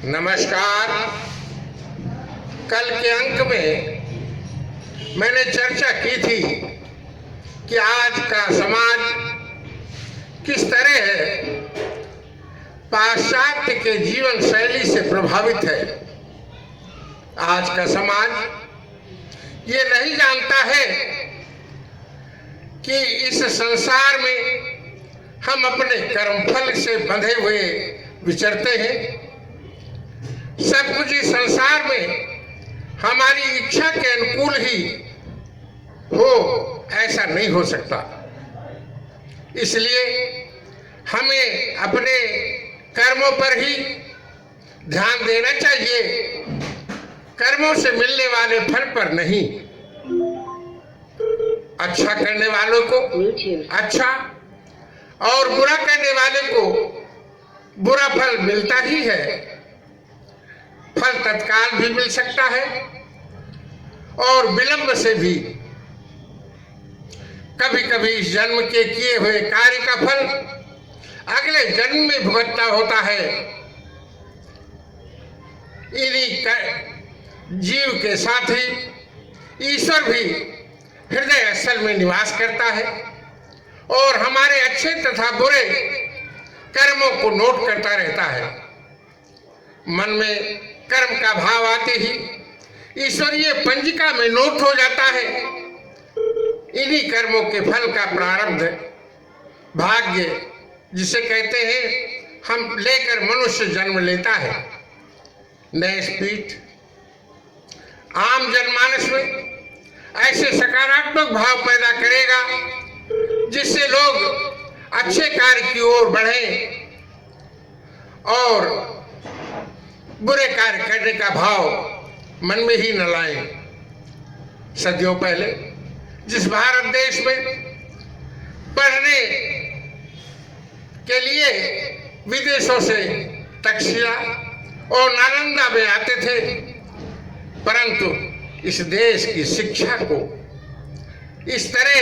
नमस्कार। कल के अंक में मैंने चर्चा की थी कि आज का समाज किस तरह पाश्चात्य के जीवन शैली से प्रभावित है। आज का समाज ये नहीं जानता है कि इस संसार में हम अपने कर्मफल से बंधे हुए विचरते हैं। सब कुछ इस संसार में हमारी इच्छा के अनुकूल ही हो, ऐसा नहीं हो सकता। इसलिए हमें अपने कर्मों पर ही ध्यान देना चाहिए, कर्मों से मिलने वाले फल पर नहीं। अच्छा करने वालों को अच्छा और बुरा करने वाले को बुरा फल मिलता ही है। फल तत्काल भी मिल सकता है और विलंब से भी। कभी कभी इस जन्म के किए हुए कार्य का फल अगले जन्म में भुगतना होता है। इन्हीं जीव के साथ ही ईश्वर भी हृदय स्थल में निवास करता है और हमारे अच्छे तथा बुरे कर्मों को नोट करता रहता है। मन में कर्म का भाव आते ही ईश्वरीय पंजिका में नोट हो जाता है। इन्हीं कर्मों के फल का प्रारब्ध भाग्य, जिसे कहते हैं, हम लेकर मनुष्य जन्म लेता है। न्यासपीठ आम जनमानस में ऐसे सकारात्मक भाव पैदा करेगा जिससे लोग अच्छे कार्य की ओर बढ़ें और बुरे कार्य करने का भाव मन में ही न लाएं। सदियों पहले जिस भारत देश में पढ़ने के लिए विदेशों से तक्षशिला और नालंदा में आते थे, परंतु इस देश की शिक्षा को इस तरह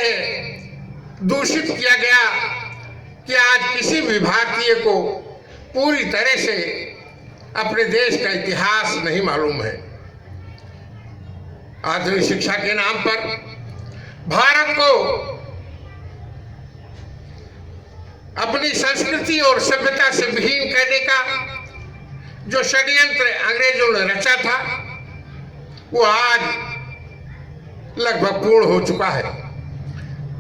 दूषित किया गया कि आज किसी भी भारतीय को पूरी तरह से अपने देश का इतिहास नहीं मालूम है। आधुनिक शिक्षा के नाम पर भारत को अपनी संस्कृति और सभ्यता से विहीन करने का जो षड्यंत्र अंग्रेजों ने रचा था, वो आज लगभग पूर्ण हो चुका है।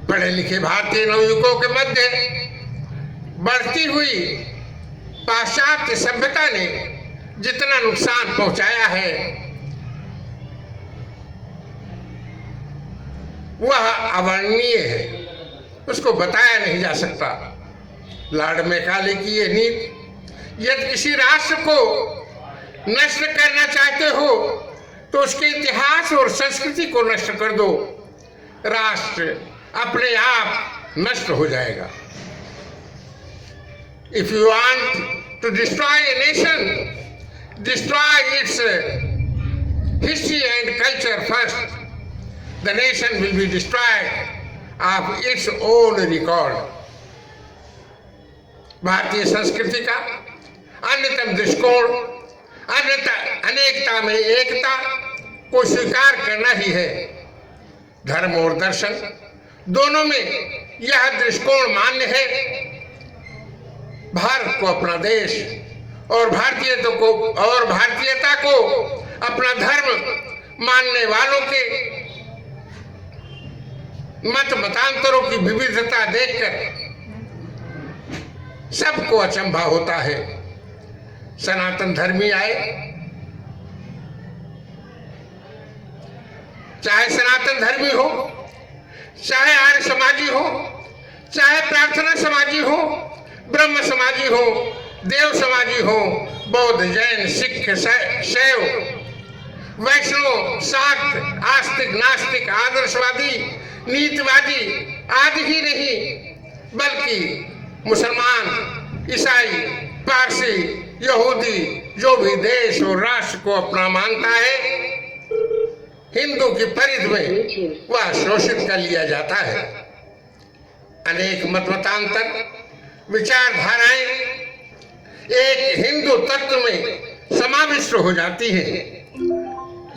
पढ़े लिखे भारतीय नवयुवकों के मध्य बढ़ती हुई पाश्चात्य सभ्यता ने जितना नुकसान पहुंचाया है, वह अवर्णनीय है, उसको बताया नहीं जा सकता। लॉर्ड मैकाले की यह नीति, यदि किसी राष्ट्र को नष्ट करना चाहते हो तो उसके इतिहास और संस्कृति को नष्ट कर दो, राष्ट्र अपने आप नष्ट हो जाएगा। If you want to destroy a nation, destroy its history and culture first. The nation will be destroyed of its own record. भारतीय संस्कृति का अन्यतम दृष्टिकोण अनेकता में एकता को स्वीकार करना ही है। धर्म और दर्शन दोनों में यह दृष्टिकोण मान्य है। भारत को अपना देश और भारतीयता को अपना धर्म मानने वालों के मतांतरों की विविधता देखकर सबको अचंभा होता है। सनातन धर्मी आए, चाहे सनातन धर्मी हो, चाहे आर्य समाजी हो, चाहे प्रार्थना समाजी हो, ब्रह्म समाजी हो, देव समाजी हो, बौद्ध, जैन, सिख, शैव, वैष्णव, शाक्त, आस्तिक, नास्तिक, आदर्शवादी, नीतिवादी आदि ही नहीं, बल्कि मुसलमान, ईसाई, पारसी, यहूदी, जो भी देश और राष्ट्र को अपना मानता है, हिंदू की परिधि में वह शोषित कर लिया जाता है। अनेक मतमतांतर विचारधाराएं एक हिंदू तत्व में समाविष्ट हो जाती हैं।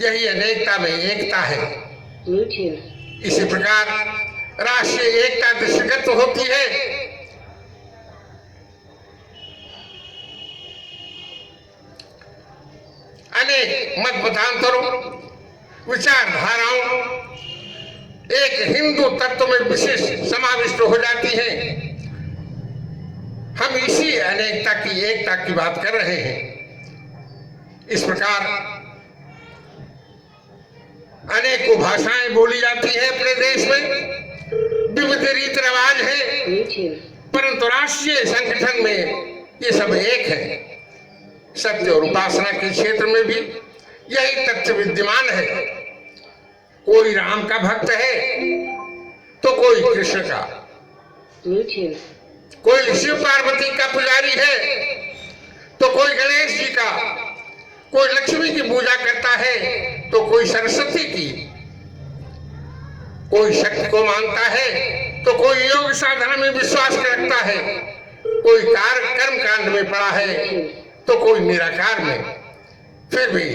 यही अनेकता में एकता है। इसी प्रकार राष्ट्रीय एकता दृष्टिगत होती है। अनेक मत मतांतरों, विचारधाराओं एक हिंदू तत्व में विशेष समाविष्ट हो जाती हैं। हम इसी अनेकता की एकता की बात कर रहे हैं। इस प्रकार अनेकों भाषाएं बोली जाती हैं अपने देश में, विविध रीत रिवाज है, परंतु राष्ट्रीय संगठन में ये सब एक है। सत्य और उपासना के क्षेत्र में भी यही तथ्य विद्यमान है। कोई राम का भक्त है तो कोई कृष्ण का, कोई शिव पार्वती का पुजारी है तो कोई गणेश जी का, कोई लक्ष्मी की पूजा करता है तो कोई सरस्वती की, कोई शक्ति को मानता है तो कोई योग साधना में विश्वास रखता है, कोई कर्म कांड में पड़ा है तो कोई निराकार में। फिर भी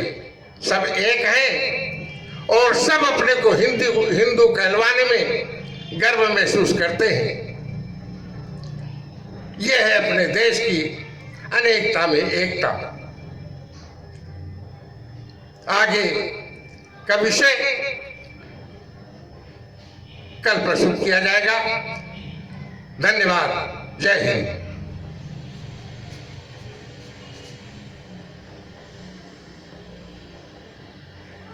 सब एक हैं और सब अपने को हिंदू कहलवाने में गर्व महसूस करते हैं। यह है अपने देश की अनेकता में एकता। आगे का विषय कल प्रस्तुत किया जाएगा। धन्यवाद। जय हिंद।